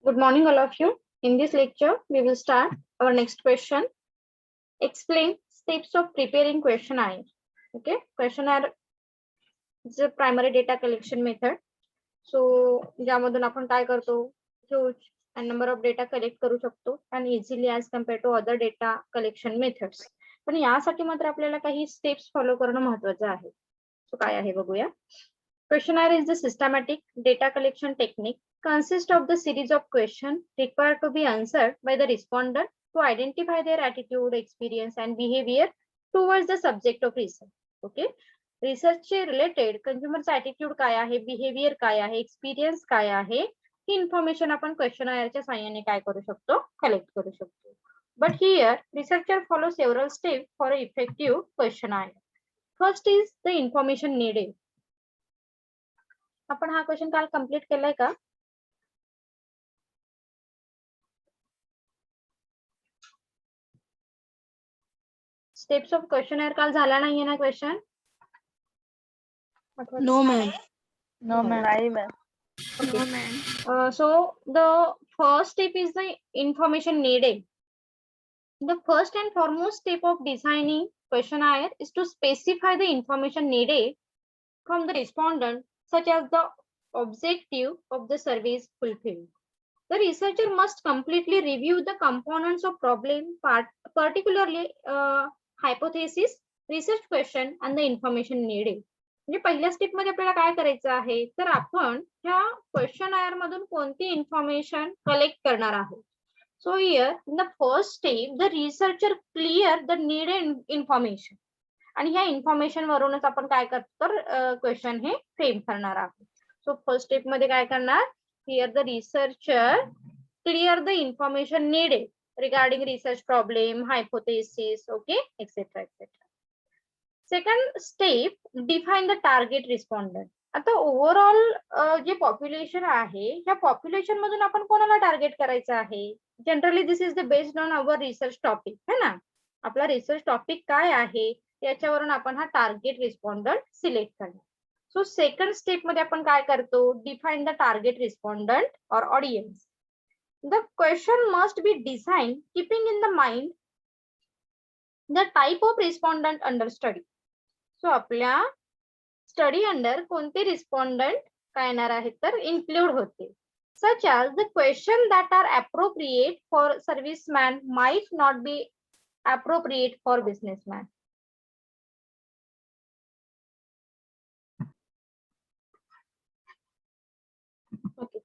Good morning, all of you. In this lecture, we will start our next question. Explain steps of preparing questionnaire. Okay, questionnaire is a primary data collection method. So, ज्यामधून आपण काय करतो, huge and number of data collect करू शकतो and easily as compared to other data collection methods. पण यासाठी मात्र आपल्याला काही steps follow करणं महत्त्वाचं आहे. So काय आहे बघूया. Questionnaire is the systematic data collection technique consists of the series of questions required to be answered by the respondent to identify their attitude, experience, and behavior towards the subject of research. Okay. Research चे related कंझ्युमरचा attitude काय आहे, behaviour काय आहे, experience काय आहे, ही information आपण क्वेश्चनायरच्या साहाय्याने काय करू शकतो, कलेक्ट करू शकतो. But here researcher follow several step for a effective questionnaire. First is the information needed. आपण हा क्वेश्चन काल कम्प्लीट केलाय का? स्टेप्स ऑफ क्वेश्चनायर काल झाला नाहीये ना question? No, ma'am. No, ma'am. Nahi, ma'am. Okay. No, ma'am. So the first step is the information needed. The first and foremost step of designing questionnaire is to specify the information needed from the respondent, such as the objective of the survey is fulfilled. The researcher must completely review the components of problem, particularly hypothesis, research question, and the information needed. म्हणजे पहिल्या step मध्ये आपल्याला काय करायचं आहे, तर आपण ह्या क्वेश्चनायर मधून कोणती इन्फॉर्मेशन कलेक्ट करणार आहोत. So here in the first step the researcher clear the needed information, आणि ह्या इन्फॉर्मेशन वरूनच आपण काय करतो, तर क्वेश्चन हे फ्रेम करणार आहोत. सो फर्स्ट स्टेप मध्ये काय करणार, here the researcher clear the information needed regarding research problem, hypothesis, okay, etcetera etcetera. Second step, define the target respondent. आता ओव्हरऑल जे पॉप्युलेशन आहे, ह्या पॉप्युलेशन मधून आपण कोणाला टार्गेट करायचं आहे. Generally this is the based on our research topic, है ना. आपला रिसर्च टॉपिक काय आहे याच्यावरून आपण हा टार्गेट रिस्पॉन्डंट सिलेक्ट करणार. सो सेकंड स्टेप मध्ये आपण काय करतो, डिफाइन द टार्गेट रिस्पॉन्डंट और audience. The question must be design keeping in the mind the type of respondent under study. So आपल्या स्टडी अंडर कोणते रिस्पॉन्डंट काय येणार आहेत, तर इन्क्लूड होते. सच as the question that are appropriate for serviceman might not be appropriate for businessman. Okay.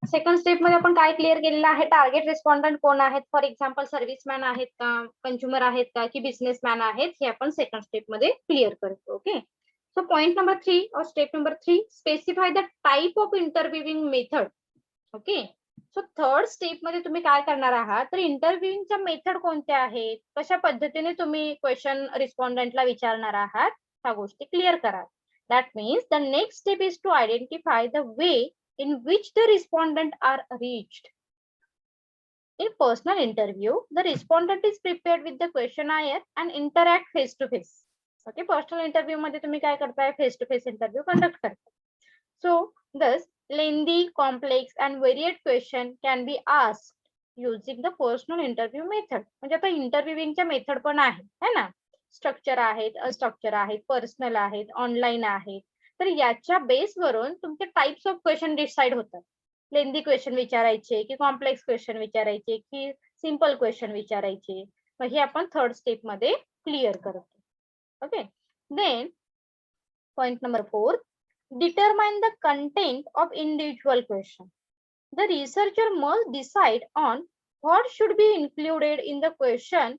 Second step मध्ये आपण काय क्लिअर केलेलं आहे, टार्गेट रिस्पॉन्डंट कोण आहेत, फॉर एक्झाम्पल सर्व्हिसमॅन आहेत का, कंझ्युमर आहेत का, की बिझनेसमॅन आहेत, हे आपण सेकंड स्टेप मध्ये क्लिअर करतो. ओके. सो पॉइंट नंबर 3 और step number 3, specify the type of interviewing method. Okay. So third step मध्ये तुम्ही काय करणार आहात, तर इंटरव्ह्यूइंगच्या मेथड कोणत्या आहेत, कशा पद्धतीने तुम्ही क्वेश्चन रिस्पॉन्डंटला विचारणार आहात, ह्या गोष्टी क्लिअर करा. That means the next step is to identify the way in which the respondent are reached. In personal interview, the respondent is prepared with the questionnaire and interact face to face. Okay, personal interview मध्ये तुम्ही काय करताय, face to face interview conduct करताय. So, thus lengthy, complex and varied question can be asked using the personal interview method. म्हणजे आता इंटरव्ह्यूइंगच्या method पण आहे, है ना. स्ट्रक्चर आहेत, अस्ट्रक्चर आहेत, पर्सनल आहेत, ऑनलाईन आहेत. तर याच्या बेसवरून तुमचे टाइप्स ऑफ क्वेश्चन डिसाइड होतात. लेंदी क्वेश्चन विचारायचे की कॉम्प्लेक्स क्वेश्चन विचारायचे की सिंपल क्वेश्चन विचारायचे, मग हे आपण थर्ड स्टेप मध्ये क्लिअर करतो. Okay. Then point number 4, determine the content of individual question. The researcher must decide on what should be included in the question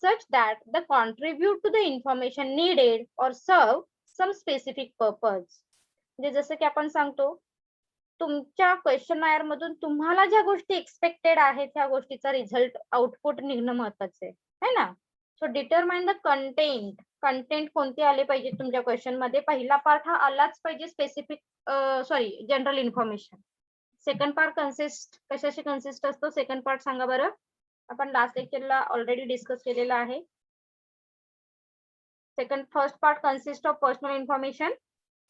such that they contribute to the information needed or serve some specific purpose. म्हणजे जसं की आपण सांगतो, तुमच्या questionnaire मधून तुम्हाला ज्या गोष्टी एक्सपेक्टेड आहेत त्या गोष्टीचा रिझल्ट आउटपुट निघणं महत्वाचं आहे ना. So determine the content. Content कोणते आले पाहिजे तुमच्या क्वेश्चन मध्ये. पहिला पार्ट हा आलाच पाहिजे specific general information. Second part कशाशी कन्सिस्ट असतो, सेकंड पार्ट सांगा बरं. आपण लास्ट लेक्चरला ऑलरेडी डिस्कस केलेला आहे. first part consists of personal information,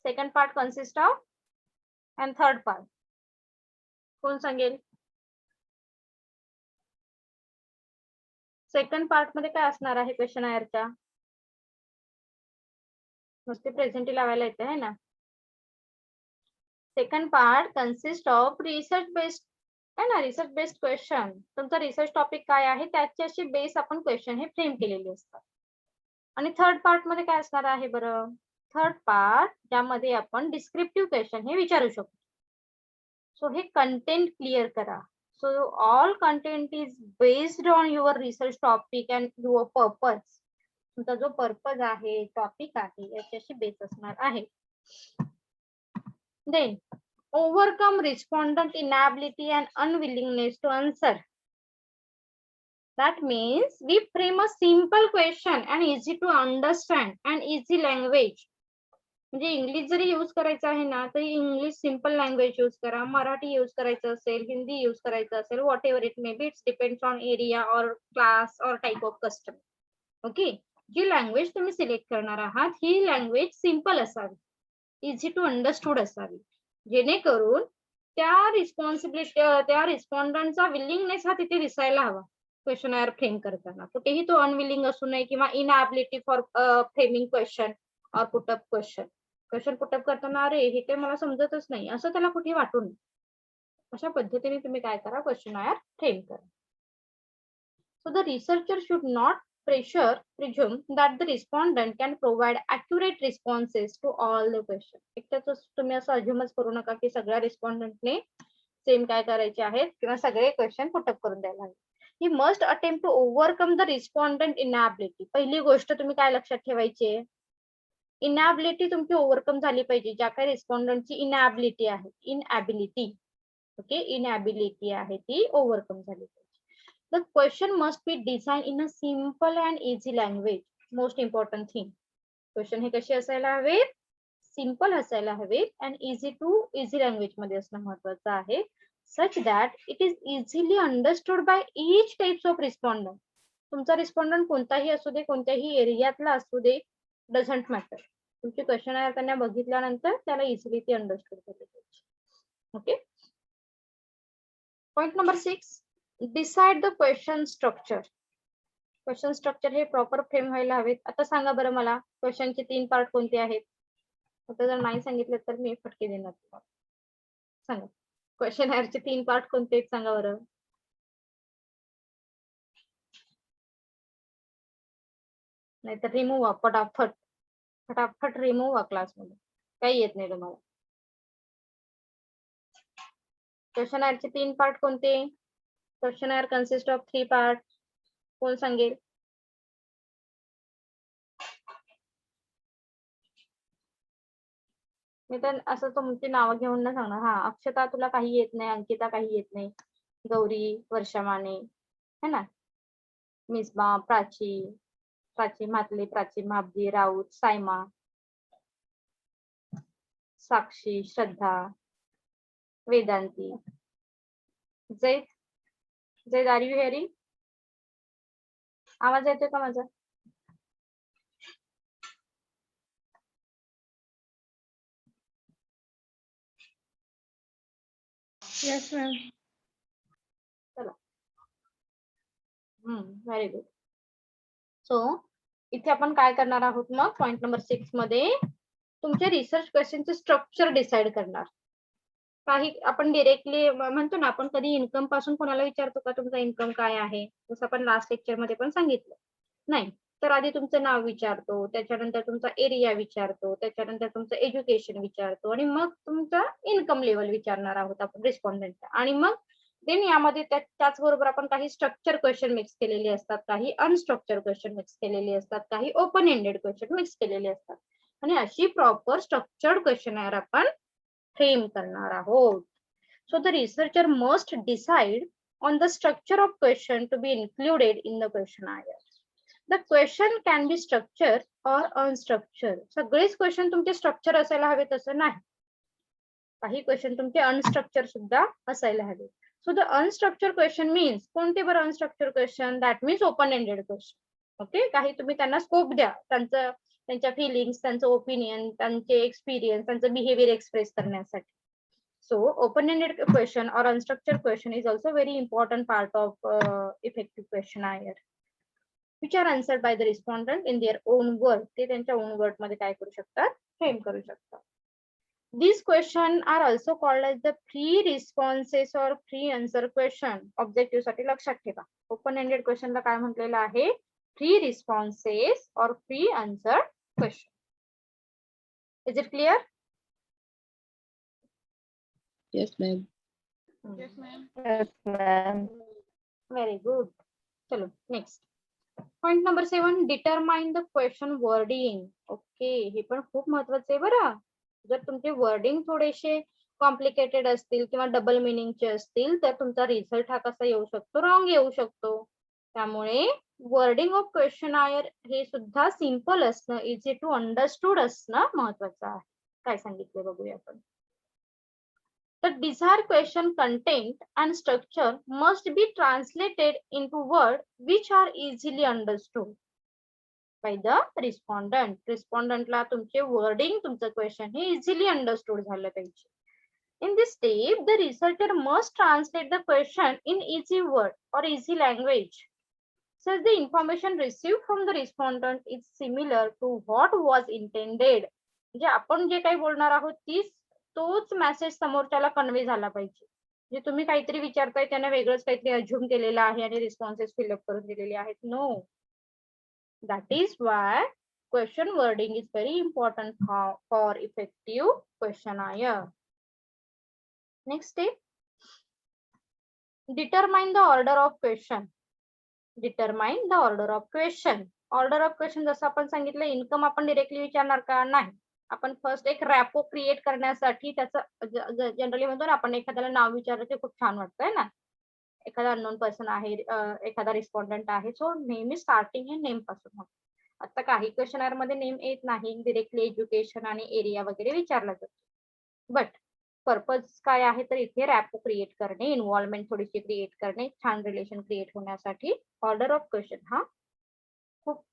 second part consists of, and third part कोण सांगेल? सेकंड पार्ट मध्ये काय असणार आहे क्वेश्चनायरच्या? नुसते प्रेझेंटी लावायला येते है ना. Second part consist of research based है ना, रिसर्च बेस्ड क्वेश्चन. तुमचा रिसर्च टॉपिक काय आहे त्याच्याशी बेस आपण क्वेश्चन हे फ्रेम केलेले असतात. आणि थर्ड पार्ट मध्ये काय असणार आहे बरं? थर्ड पार्ट ज्यामध्ये आपण डिस्क्रिप्टिव्ह क्वेश्चन हे विचारू शकतो. सो हे कंटेंट क्लिअर करा. So all content is based on your research topic and your purpose. तुमचा जो पर्पज आहे, टॉपिक आहे, याच्याशी बेस असणार आहे. Then overcome respondent inability and unwillingness to answer. That means we frame a simple question and easy to understand and easy language. म्हणजे English जरी use करायचं आहे ना तरी इंग्लिश सिंपल लँग्वेज यूज करा. मराठी यूज करायचं असेल, हिंदी यूज करायचं असेल, whatever it may be, it's depends on area और क्लास और टाइप ऑफ कस्टमर. ओके, जी लँग्वेज तुम्ही सिलेक्ट करणार आहात ही लँग्वेज सिंपल असावी, इझी टू अंडरस्टूड असावी, जेणेकरून त्या रिस्पॉन्डंटचा विलिंगनेस हा तिथे दिसायला हवा क्वेश्चनर फ्रेम करताना. कुठेही तो अनविलिंग असू नये किंवा इनएबिलिटी फॉर फ्रेमिंग क्वेश्चन और पुटअप क्वेश्चन. क्वेश्चन पुटअप करताना अरे हे काही मला समजतच नाही असं त्याला कुठे वाटू नये. अशा पद्धतीने तुम्ही काय करा, क्वेश्चनर फ्रेम करा. So the researcher should not presume that the respondent can provide accurate responses to all the questions. एकटाच तुम्ही असं अज्युमच करू नका की सगळ्या रिस्पॉन्डंटने सेम काय करायचे आहेत किंवा सगळे क्वेश्चन पुटअप करून द्यायला हवे. He must attempt to overcome the respondent inability. पहिली गोष्ट तुम्ही काय लक्षात ठेवायची, इनएबिलिटी तुमची ओव्हरकम झाली पाहिजे. ज्या काही रिस्पॉन्डंटची इनएबिलिटी आहे, इनएबिलिटी, ओके, इनएबिलिटी आहे ती ओव्हरकम झाली पाहिजे. The question must be designed in a simple and easy language. Most important thing. Question हे कसे असायला हवे? सिंपल असायला हवे and easy language मध्ये असणं महत्वाचं आहे. Such that it is easily understood by each types of respondent. तुमचा रिस्पॉन्डंट कोणताही असू दे, कोणत्याही एरियातला असू दे, डझंट मॅटर. तुमचे क्वेश्चन आहे त्यांना बघितल्यानंतर त्याला इझिली ती अंडरस्टूड केली पाहिजे. Okay, point number 6, decide the question structure. Question structure हे प्रॉपर फ्रेम व्हायला हवेत. आता सांगा बरं मला क्वेश्चनचे 3 पार्ट कोणते आहेत? आता जर नाही सांगितले तर मी फटके देणार तुम्हाला. सांगा क्वेश्चन चे 3 पार्ट कोणते आहेत सांगा बरं. नाहीतर रिमूव्ह व्हा फटाफट, फटाफट रिमूव्ह व्हा क्लासमध्ये, काही येत नाही तुम्हाला. क्वेश्चनरचे 3 पार्ट कोणते? Questionnaire consist of 3 part. कोण सांगेल? मी तर असं तुमची नावं घेऊन ना सांगणार, हा अक्षता तुला काही येत नाही, अंकिता काही येत नाही, गौरी, वर्षा माने, है ना, Misba, Prachi, Prachi Mhatle, Prachi Mhabdi, Raut, Saima, Sakshi, Shraddha, Vedanti, Zaid. Zaid, are you hearing? आवाज येतोय का माझा? Yes ma'am. चला, व्हेरी गुड. सो इथे आपण काय करणार आहोत मग पॉइंट नंबर 6 मध्ये तुमचे रिसर्च क्वेश्चनचे स्ट्रक्चर डिसाइड करणार. काही आपण डिरेक्टली म्हणतो ना, आपण कधी इन्कम पासून कोणाला विचारतो का तुमचा इन्कम काय आहे, जसं आपण लास्ट लेक्चर मध्ये पण सांगितलं नाही. तर आधी तुमचं नाव विचारतो, त्याच्यानंतर तुमचा एरिया विचारतो, त्याच्यानंतर तुमचं एज्युकेशन विचारतो आणि मग तुमचा इन्कम लेवल विचारणार आहोत आपण रिस्पॉन्डंटचा. आणि मग देन यामध्ये त्याचबरोबर आपण काही स्ट्रक्चर क्वेश्चन मिक्स केलेले असतात, काही अनस्ट्रक्चर क्वेश्चन मिक्स केलेले असतात, काही ओपन एंडेड क्वेश्चन मिक्स केलेले असतात. आणि अशी प्रॉपर स्ट्रक्चर्ड क्वेश्चनर आपण फ्रेम करणार आहोत. So the researcher must decide on the structure of question to be included in the questionnaire. The question can be structure or unstructured. सगळेच question तुमचे structure असायला हवे तसं नाही, काही क्वेश्चन तुमचे अनस्ट्रक्चर सुद्धा असायला हवे. So the unstructured question means कोणते बरं unstructured question? That means open ended question. Okay, काही तुम्ही त्यांना स्कोप द्या, त्यांच्या फिलिंग्स, त्यांचं ओपिनियन, त्यांचे एक्सपिरियन्स, त्यांचं बिहेवियर एक्सप्रेस करण्यासाठी. So open-ended question or unstructured question is also very important part of effective questionnaire, which are answered by the respondent in their own word. ते त्यांच्या own word मध्ये काय करू शकतात, फ्रेम करू शकतात. These questions are also called as the free responses or free answer question. Objective साठी लक्षात ठेवा. Open-ended question ला काय म्हटलेलं आहे, free responses or free answer question. Is it clear? Yes, ma'am. Yes, ma'am. Yes, ma'am. Very good. चलो next. Point number 7, determine the question wording. Okay, हे पण खूप महत्वाचं आहे बरं. जर तुमचे wording थोडेसे कॉम्प्लिकेटेड असतील किंवा डबल मिनिंगचे असतील तर तुमचा रिझल्ट हा कसा येऊ शकतो, रॉंग येऊ शकतो. त्यामुळे वर्डिंग ऑफ क्वेश्चनायर हे सुद्धा सिंपल असणं, इझी टू अंडरस्टूड असणं महत्वाचं आहे. काय सांगितलं बघूया आपण. The desired question content and structure must be translated into words which are easily understood by the respondent. Respondent ला तुमचे wording, तुमचं question हे easily understood झालं पाहिजे. In this step, the researcher must translate the question in easy word or easy language. So the information received from the respondent is similar to what was intended. म्हणजे आपण जे काही बोलणार आहोत तोच मेसेज समोरच्याला कन्वे झाला पाहिजे. जे तुम्ही काहीतरी विचारताय त्याने वेगळंच काहीतरी अज्युम केलेलं आहे आणि रिस्पॉन्सेस फिलअप करून दिलेले आहेत. No, that is why question wording is very important for effective questionnaire. Next step, determine the order of question. Determine the order of question. Order of question जसं आपण सांगितलं, इन्कम आपण डिरेक्टली विचारणार का, नाही. आपण फर्स्ट एक रॅपो क्रिएट करण्यासाठी त्याचं जनरली म्हणतो ना आपण, एखाद्याला नाव विचारलं ते खूप छान वाटतंय ना, एखादा अननोन पर्सन आहे, एखादा रिस्पॉन्डंट आहे, सो नेहमी स्टार्टिंग हे नेम पासून होतं. आता काही क्वेश्चनर मध्ये नेम येत नाही, डिरेक्टली एज्युकेशन आणि एरिया वगैरे विचारला जातो. बट पर्पज काय आहे तर इथे रॅपो क्रिएट करणे, इन्व्हॉल्वमेंट थोडीशी क्रिएट करणे, छान रिलेशन क्रिएट होण्यासाठी ऑर्डर ऑफ क्वेश्चन हा खूप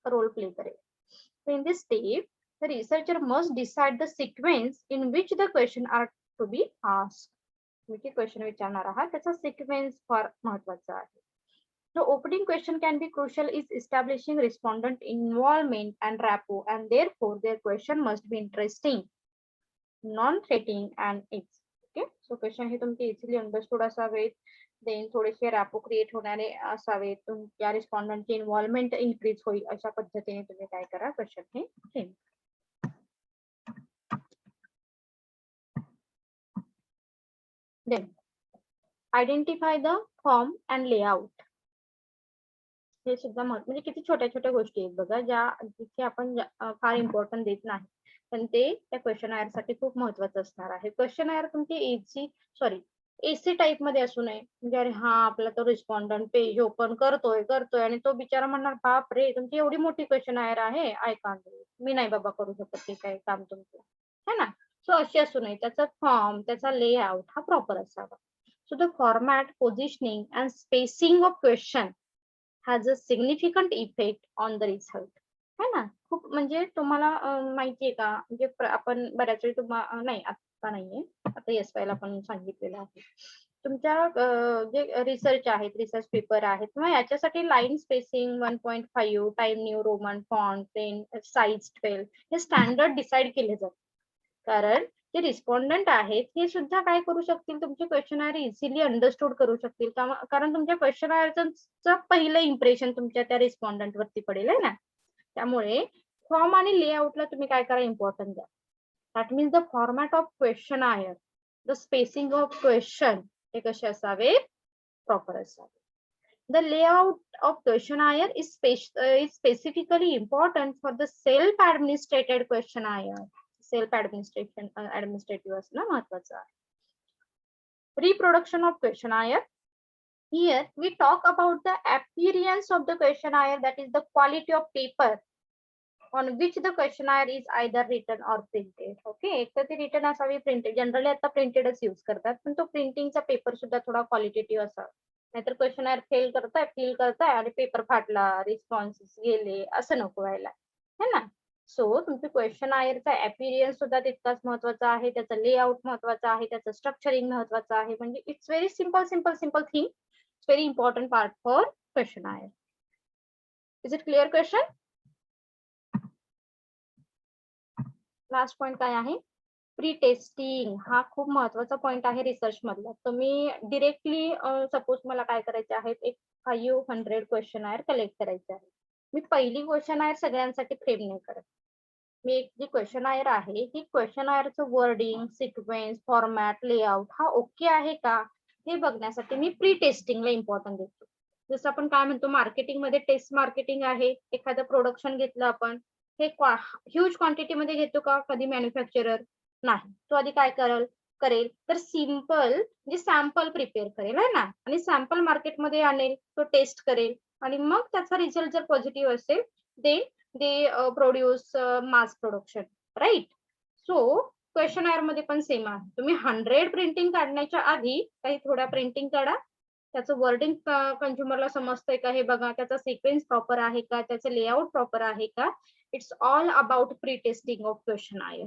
रोल प्ले करेल. In this step the researcher must decide the sequence in which the question are to be asked. म्हणजे क्वेश्चन विचारणार आहात त्याचा सिक्वेन्स फार महत्वाचा आहे. The opening question can be crucial is establishing respondent involvement and rapport, and therefore their question must be interesting, non-threatening and easy. Okay, so question हे तुमचे easily understood असावेत, देन थोडेसे रॅपो क्रिएट होणारे असावेत, तुमच्या रिस्पॉन्डंटची इन्व्हॉल्वमेंट इन्क्रीज होईल अशा पद्धतीने तुम्ही काय करा, क्वेश्चन हे frame. Then identify the form and layout. हे सुद्धा म्हणजे किती छोट्या छोट्या गोष्टी आहेत बघा, ज्या जिथे आपण फार इम्पॉर्टंट देत नाही, पण ते त्या क्वेश्चनायर साठी खूप महत्वाचं असणार आहे. क्वेश्चनायर तुमची एसी टाईप मध्ये असू नये. म्हणजे अरे हा आपला तो रिस्पॉन्डंट पेज ओपन करतोय आणि तो बिचारा म्हणणार बाप रे तुमची एवढी मोठी क्वेश्चनायर आहे, आय कांट डू इट, मी नाही बाबा करू शकत ते काय काम तुमचं, है ना. सो अशी असू नये. त्याचा फॉर्म, त्याचा लेआउट हा प्रॉपर असावा. So the format, positioning and spacing of question has a significant effect on the result. है ना. खूप म्हणजे तुम्हाला माहितीये का, म्हणजे आपण बऱ्याच वेळी नाही आता नाहीये, आता एसवायला पण सांगितलेलं आहे. तुमच्या जे रिसर्च आहेत, रिसर्च पेपर आहेत, किंवा याच्यासाठी line spacing 1.5, Time New Roman font, pen size 12 हे स्टँडर्ड डिसाइड केले जातात. कारण जे रिस्पॉन्डंट आहेत हे सुद्धा काय करू शकतील, तुमचे क्वेश्चनायर इझिली अंडरस्टूड करू शकतील, कारण तुमच्या क्वेश्चनायरचं पहिलं इम्प्रेशन तुमच्या त्या रिस्पॉन्डंट वरती पडेल आहे ना. त्यामुळे फॉर्म आणि लेआउटला तुम्ही काय करा, इम्पॉर्टंट द्या. That means the format of questionnaire, the spacing of question हे कसे असावे, प्रॉपर असावे. The layout of questionnaire is specifically important for the self-administrated questionnaire. Self administrative असणं महत्वाचं आहे. Reproduction of questionnaire. Here we talk about the appearance of the questionnaire, that is the quality of paper on which the questionnaire is either written or printed. Okay, एक तर ती return असावी, printed. Generally आता प्रिंटेडच use करतात, पण तो प्रिंटिंगचा paper सुद्धा थोडा क्वालिटेटिव्ह असावा. नाहीतर क्वेश्चनायर फिल करताय आणि पेपर फाटला, रिस्पॉन्सेस गेले, असं नको व्हायला, है ना. सो तुमच्या क्वेश्चन आयरचा अपीरियन्स सुद्धा तितकाच महत्वाचा आहे, त्याचं लेआउट महत्वाचं आहे, त्याचं स्ट्रक्चरिंग महत्वाचं आहे. म्हणजे it's very simple thing. It's very important part for questionnaire. Is it clear question? Last point काय आहे? Pre testing. हा खूप महत्वाचा पॉइंट आहे रिसर्च मधला. तुम्ही डिरेक्टली सपोज मला काय करायचे आहेत, एक 500 क्वेश्चन आयर कलेक्ट करायचे आहे. मी पहिली क्वेश्चन आयर सगळ्यांसाठी फ्रेम नाही करत. मी एक जी क्वेश्चन आयर आहे ही क्वेश्चन आयरचं वर्डिंग, सिक्वेन्स, फॉर्मॅट, लेआउट हा ओके आहे का हे बघण्यासाठी मी प्री टेस्टिंगला इम्पॉर्टन्ट देतो. जसं आपण काय म्हणतो मार्केटिंगमध्ये टेस्ट मार्केटिंग आहे. एखादं प्रोडक्शन घेतलं आपण, हे ह्यूज क्वांटिटीमध्ये घेतो का कधी मॅन्युफॅक्चरर? नाही. तो आधी काय करेल तर सिंपल म्हणजे सॅम्पल प्रिपेअर करेल आहे ना, आणि सॅम्पल मार्केटमध्ये आणेल, तो टेस्ट करेल आणि मग त्याचा रिझल्ट जर पॉझिटिव्ह असेल they produce mass production, right? So questionnaire मध्ये पण सेम आहे. तुम्ही 100 प्रिंटिंग काढण्याच्या आधी काही थोड्या प्रिंटिंग काढा, त्याचं वर्डिंग कंझ्युमरला समजतंय का हे बघा, त्याचा सिक्वेन्स प्रॉपर आहे का, त्याचं लेआउट प्रॉपर आहे का. It's all about pre testing of questionnaire.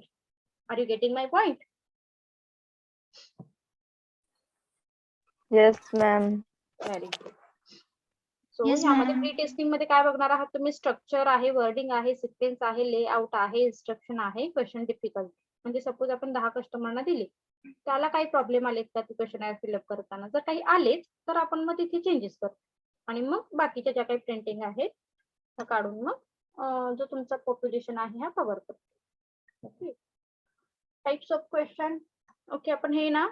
Are you getting my point? Yes ma'am. Very good. So Yes, यामध्ये ma'am. प्री टेस्टिंग मध्ये काय बघणार आहात तुम्ही? स्ट्रक्चर आहे, वर्डिंग आहे, सिक्वेन्स आहे, लेआउट आहे, इन्स्ट्रक्शन आहे, क्वेश्चन डिफिकल्ट. म्हणजे सपोज आपण 10 कस्टमरना दिले, त्याला काही प्रॉब्लेम आलेत का ते क्वेश्चन आयर फिलअप करताना? जर काही आलेच तर आपण मग तिथे चेंजेस करतो आणि मग बाकीच्या ज्या काही प्रिंटिंग आहेत त्या काढून मग जो तुमचा प्रोपोजिशन आहे हा कव्हर करतो. Okay. Types of question. Okay, आपण हे ना